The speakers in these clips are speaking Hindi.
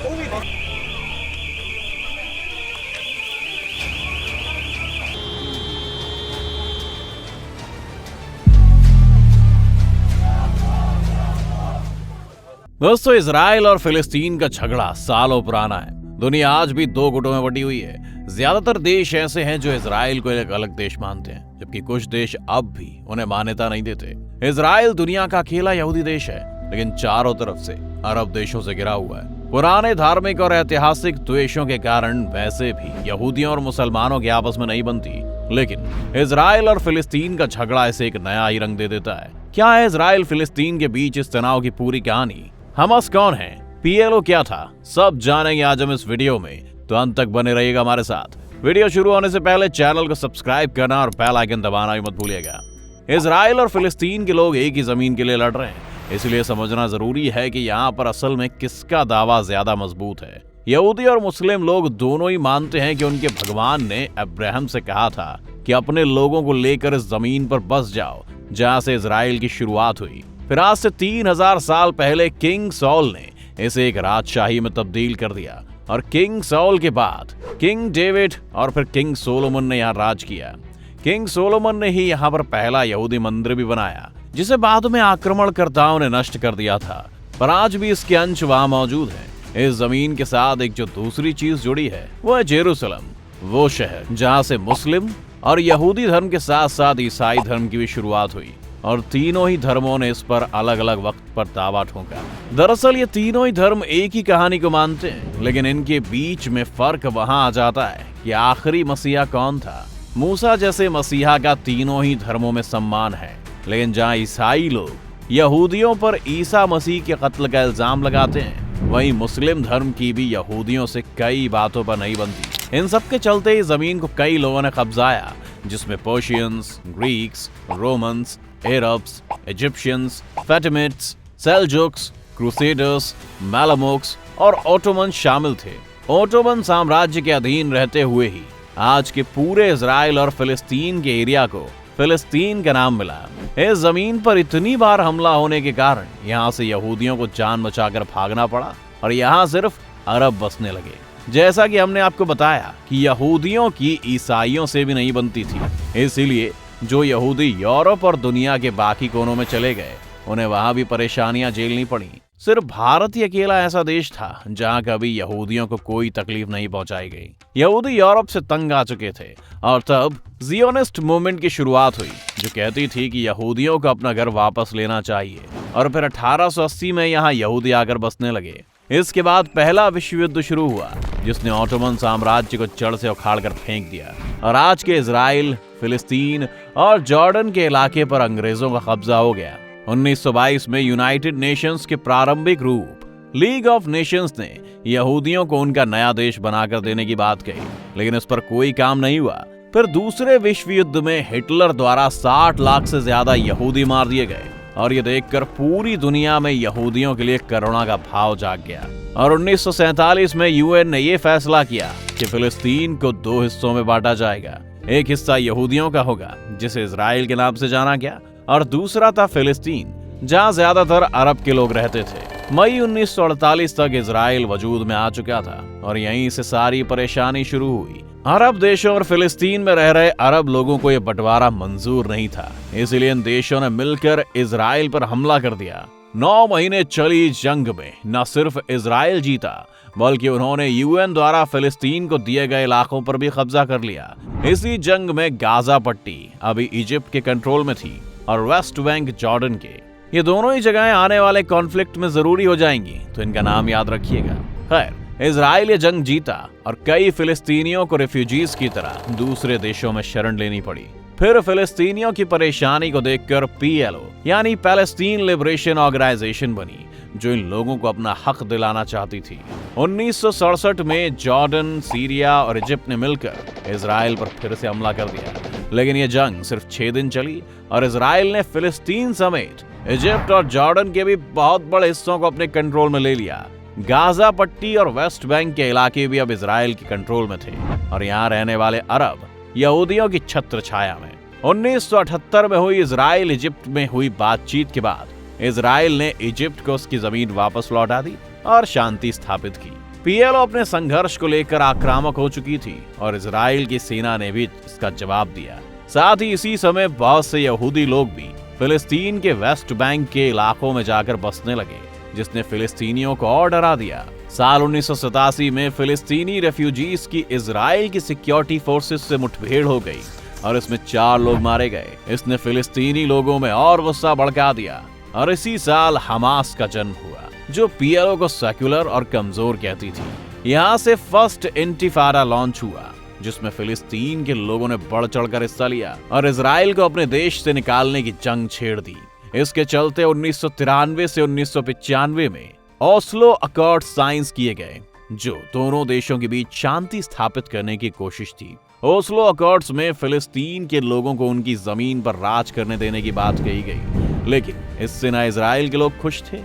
दोस्तों, इजराइल और फिलिस्तीन का झगड़ा सालों पुराना है। दुनिया आज भी दो गुटों में बटी हुई है। ज्यादातर देश ऐसे हैं जो इजराइल को एक अलग देश मानते हैं, जबकि कुछ देश अब भी उन्हें मान्यता नहीं देते। इजराइल दुनिया का अकेला यहूदी देश है, लेकिन चारों तरफ से अरब देशों से घिरा हुआ है। पुराने धार्मिक और ऐतिहासिक द्वेषों के कारण वैसे भी यहूदियों और मुसलमानों की आपस में नहीं बनती, लेकिन इजराइल और फिलिस्तीन का झगड़ा इसे एक नया ही रंग दे देता है। क्या है इजराइल फिलिस्तीन के बीच इस तनाव की पूरी कहानी? हमास कौन है? पीएलओ क्या था? सब जानेंगे आज हम इस वीडियो में, तो अंत तक बने रहिएगा हमारे साथ। वीडियो शुरू होने से पहले चैनल को सब्सक्राइब करना और बेल आइकन दबाना भी मत भूलिएगा। इजराइल और फिलिस्तीन के लोग एक ही जमीन के लिए लड़ रहे हैं, इसलिए समझना जरूरी है कि यहाँ पर असल में किसका दावा ज्यादा मजबूत है। यहूदी और मुस्लिम लोग दोनों ही मानते हैं कि उनके भगवान ने अब्राहम से कहा था कि अपने लोगों को लेकर इस जमीन पर बस जाओ जहाँ से इजराइल की शुरुआत हुई। फिर आज से 3000 साल पहले किंग सॉल ने इसे एक राजशाही में तब्दील कर दिया, और किंग सॉल के बाद किंग डेविड और फिर किंग सोलोमन ने यहाँ राज किया। किंग सोलोमन ने ही यहाँ पर पहला यहूदी मंदिर भी बनाया, जिसे बाद में आक्रमणकर्ताओं ने नष्ट कर दिया था, पर आज भी इसके अंश वहाँ मौजूद है। इस जमीन के साथ एक जो दूसरी चीज जुड़ी है वो है जेरूसलम, वो शहर जहाँ से मुस्लिम और यहूदी धर्म के साथ साथ ईसाई धर्म की भी शुरुआत हुई, और तीनों ही धर्मों ने इस पर अलग अलग वक्त पर दावा ठोका। दरअसल ये तीनों ही धर्म एक ही कहानी को मानते हैं, लेकिन इनके बीच में फर्क वहां आ जाता है कि आखिरी मसीहा कौन था। मूसा जैसे मसीहा का तीनों ही धर्मों में सम्मान है, लेकिन जहां ईसाई लोग यहूदियों पर ईसा मसीह के कत्ल का इल्जाम लगाते हैं, वहीं मुस्लिम धर्म की भी यहूदियों से कई बातों पर नहीं बनती। इन सब के चलते इस जमीन को कई लोगों ने कब्जाया, जिसमें Persians, Greeks, Romans, Arabs, Egyptians, Fatimids, Seljuks, Crusaders, Mamluks और ओटोमन शामिल थे। ओटोमन साम्राज्य के अधीन रहते हुए ही आज के पूरे इजराइल और फिलिस्तीन के एरिया को फिलिस्तीन का नाम मिला। इस जमीन पर इतनी बार हमला होने के कारण यहाँ से यहूदियों को जान बचाकर भागना पड़ा, और यहाँ सिर्फ अरब बसने लगे। जैसा कि हमने आपको बताया कि यहूदियों की ईसाइयों से भी नहीं बनती थी, इसीलिए जो यहूदी यूरोप और दुनिया के बाकी कोनों में चले गए, उन्हें वहां भी परेशानियां झेलनी पड़ी। सिर्फ भारत ही अकेला ऐसा देश था जहां कभी यहूदियों को कोई तकलीफ नहीं पहुंचाई गई। यहूदी यूरोप से तंग आ चुके थे, और तब जियोनिस्ट मूवमेंट की शुरुआत हुई, जो कहती थी कि यहूदियों को अपना घर वापस लेना चाहिए, और फिर 1880 में यहाँ यहूदी आकर बसने लगे। इसके बाद पहला विश्व युद्ध शुरू हुआ, जिसने ओटोमन साम्राज्य को जड़ से उखाड़कर फेंक दिया, और आज के इजराइल, फिलिस्तीन और जॉर्डन के इलाके पर अंग्रेजों का कब्जा हो गया। 1922 में यूनाइटेड नेशंस के प्रारंभिक रूप लीग ऑफ नेशंस ने यहूदियों को उनका नया देश बनाकर देने की बात कही, लेकिन इस पर कोई काम नहीं हुआ। फिर दूसरे विश्व युद्ध में हिटलर द्वारा 60 लाख से ज्यादा यहूदी मार दिए गए, और ये देखकर पूरी दुनिया में यहूदियों के लिए करुणा का भाव जाग गया। और 1947 में यूएन ने यह फैसला किया कि फिलिस्तीन को 2 हिस्सों में बांटा जाएगा। एक हिस्सा यहूदियों का होगा, जिसे इजराइल के नाम से जाना गया, और दूसरा था फिलिस्तीन, जहां ज्यादातर अरब के लोग रहते थे। मई 1948 तक इजराइल वजूद में आ चुका था, और यहीं से सारी परेशानी शुरू हुई। अरब देशों और फिलिस्तीन में रह रहे अरब लोगों को यह बंटवारा मंजूर नहीं था, इसलिए इन देशों ने मिलकर इजराइल पर हमला कर दिया। 9 महीने चली जंग में न सिर्फ इजराइल जीता, बल्कि उन्होंने यूएन द्वारा फिलिस्तीन को दिए गए इलाकों पर भी कब्जा कर लिया। इसी जंग में गाजा पट्टी अभी इजिप्ट के कंट्रोल में थी, और वेस्ट बैंक जॉर्डन के। ये दोनों ही जगहें आने वाले कॉन्फ्लिक्ट में जरूरी हो जाएंगी, तो इनका नाम याद रखिएगा। खैर, इजराइल ये जंग जीता, और कई फिलिस्तीनियों को रिफ्यूजीज की तरह दूसरे देशों में शरण लेनी पड़ी। फिर फिलिस्तीनियों की परेशानी को देखकर पीएलओ यानी पैलेस्टीन लिबरेशन ऑर्गेनाइजेशन बनी, जो इन लोगों को अपना हक दिलाना चाहती थी। 1967 में जॉर्डन, सीरिया और इजिप्ट ने मिलकर इजराइल पर फिर से हमला कर दिया, लेकिन यह जंग सिर्फ 6 दिन चली, और इजराइल ने फिलिस्तीन समेत इजिप्ट और जॉर्डन के भी बहुत बड़े हिस्सों को अपने कंट्रोल में ले लिया। गाजा पट्टी और वेस्ट बैंक के इलाके भी अब इजराइल के कंट्रोल में थे, और यहाँ रहने वाले अरब यहूदियों की छत्र छाया में। 1978 में हुई इजराइल इजिप्ट में हुई बातचीत के बाद इजराइल ने इजिप्ट को उसकी जमीन वापस लौटा दी और शांति स्थापित की। पीएलओ अपने संघर्ष को लेकर आक्रामक हो चुकी थी और इजराइल की सेना ने भी इसका जवाब दिया। साथ ही इसी समय बहुत से यहूदी लोग भी फिलिस्तीन के वेस्ट बैंक के इलाकों में जाकर बसने लगे, जिसने फिलिस्तीनियों को और डरा दिया। साल 1987 में फिलिस्तीनी रेफ्यूजीज की इजराइल की सिक्योरिटी फोर्सेस से मुठभेड़ हो गई और इसमें 4 लोग मारे गए। इसने फिलिस्तीनी लोगों में और गुस्सा भड़का दिया और इसी साल हमास का जन्म हुआ, जो पीएलओ को सेक्युलर और कमजोर कहती थी। यहाँ से फर्स्ट इंतिफाडा लॉन्च हुआ, जिसमें फिलिस्तीन के लोगों ने बढ़ चढ़कर हिस्सा लिया और इजराइल को अपने देश से निकालने की जंग छेड़ दी। इसके चलते 1993 से 1995 में ओस्लो अकॉर्ड साइन किए गए, जो दोनों देशों के बीच शांति स्थापित करने की कोशिश थी। ओस्लो अकॉर्ड्स में फिलिस्तीन के लोगों को उनकी जमीन पर राज करने देने की बात कही गई, लेकिन इससे न इजराइल के लोग खुश थे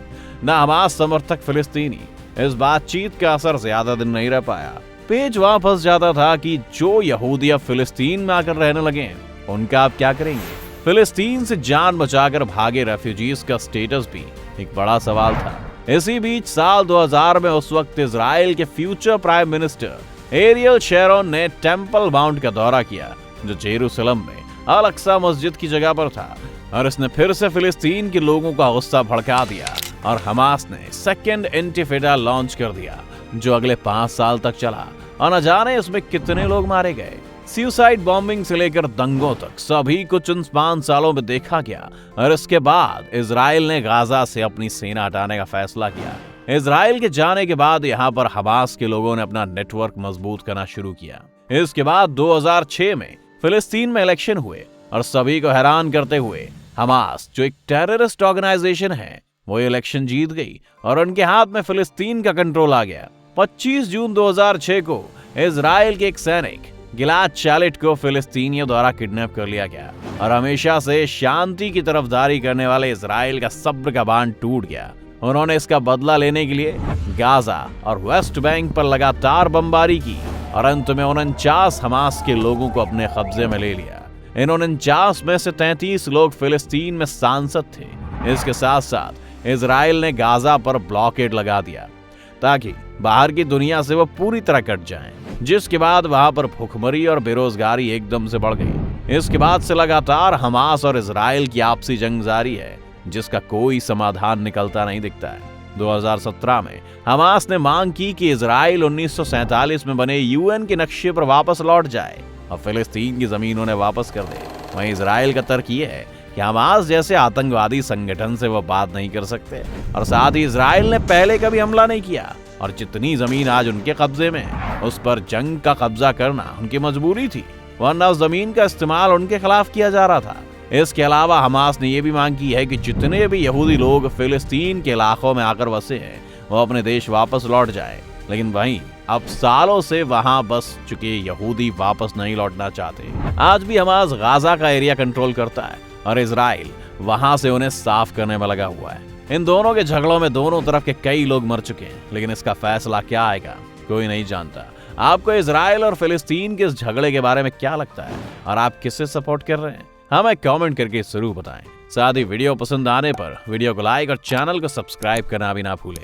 न हमास समर्थक फिलिस्तीनी। इस बातचीत का असर ज्यादा दिन नहीं रह पाया। पेज वहां फंस जाता था कि जो यहूदी अब फिलिस्तीन में आकर रहने लगे उनका आप क्या करेंगे। फिलिस्तीन से जान बचाकर भागे रेफ्यूजीज का स्टेटस भी एक बड़ा सवाल था। इसी बीच साल 2000 में उस वक्त इजराइल के future prime minister Ariel Sharon ने टेम्पल माउंट का दौरा किया, जो जेरूसलम में अल अक्सा मस्जिद की जगह पर था, और इसने फिर से फिलिस्तीन के लोगों का गुस्सा भड़का दिया और हमास ने सेकेंड इंतिफाडा लॉन्च कर दिया, जो अगले 5 साल तक चला और न जाने इसमें कितने लोग मारे गए। सुसाइड बॉम्बिंग से लेकर दंगों तक सभी कुछ उन 5 सालों में देखा गया और इसके बाद इजराइल ने गाजा से अपनी सेना हटाने का फैसला किया। इजराइल के जाने के बाद यहाँ पर हमास के लोगों ने अपना नेटवर्क मजबूत करना शुरू किया। इसके बाद 2006 में फिलिस्तीन में इलेक्शन हुए और सभी को हैरान करते हुए हमास, जो एक टेररिस्ट ऑर्गेनाइजेशन है, वो इलेक्शन जीत गई और उनके हाथ में फिलिस्तीन का कंट्रोल आ गया। 25 जून 2006 को इजराइल के एक सैनिक गिलाद शालिट को फिलिस्तीनियों द्वारा किडनैप कर लिया गया और हमेशा से शांति की तरफदारी करने वाले इजराइल का सब्र का बांध टूट गया। उन्होंने इसका बदला लेने के लिए गाजा और वेस्ट बैंक पर लगातार बमबारी की और अंत में 49 हमास के लोगों को अपने कब्जे में ले लिया। इन 49 में से 33 लोग फिलिस्तीन में सांसद थे। इसके साथ साथ इजराइल ने गाजा पर ब्लॉकेड लगा दिया ताकि बाहर की दुनिया से वो पूरी तरह कट जाएं, जिसके बाद वहां पर भूखमरी और बेरोजगारी एकदम से बढ़ गई। इसके बाद से लगातार हमास और इजराइल की आपसी जंग जारी है, जिसका कोई समाधान निकलता नहीं दिखता है। 2017 में हमास ने मांग की कि इजराइल 1947 में बने यूएन के नक्शे पर वापस लौट जाए और फिलिस्तीन की जमीन उन्हें वापस कर दे। वहीं इजराइल का तर्क यह है कि हमास जैसे आतंकवादी संगठन से वो बात नहीं कर सकते और साथ ही इजराइल ने पहले कभी हमला नहीं किया और जितनी जमीन आज उनके कब्जे में उस पर जंग का कब्जा करना उनकी मजबूरी थी, वरना उस जमीन का इस्तेमाल उनके खिलाफ किया जा रहा था। इसके अलावा हमास ने यह भी मांग की है कि जितने भी यहूदी लोग फिलिस्तीन के इलाकों में आकर बसे हैं वो अपने देश वापस लौट जाए, लेकिन वहीं अब सालों से वहां बस चुके यहूदी वापस नहीं लौटना चाहते। आज भी हमास गाजा का एरिया कंट्रोल करता है और इजराइल वहां से उन्हें साफ करने में लगा हुआ है। इन दोनों के झगड़ों में दोनों तरफ के कई लोग मर चुके हैं, लेकिन इसका फैसला क्या आएगा कोई नहीं जानता। आपको इजराइल और फिलिस्तीन के इस झगड़े के बारे में क्या लगता है और आप किससे सपोर्ट कर रहे हैं, हमें कमेंट करके जरूर बताएं। साथ ही वीडियो पसंद आने पर वीडियो को लाइक और चैनल को सब्सक्राइब करना भी ना भूलें।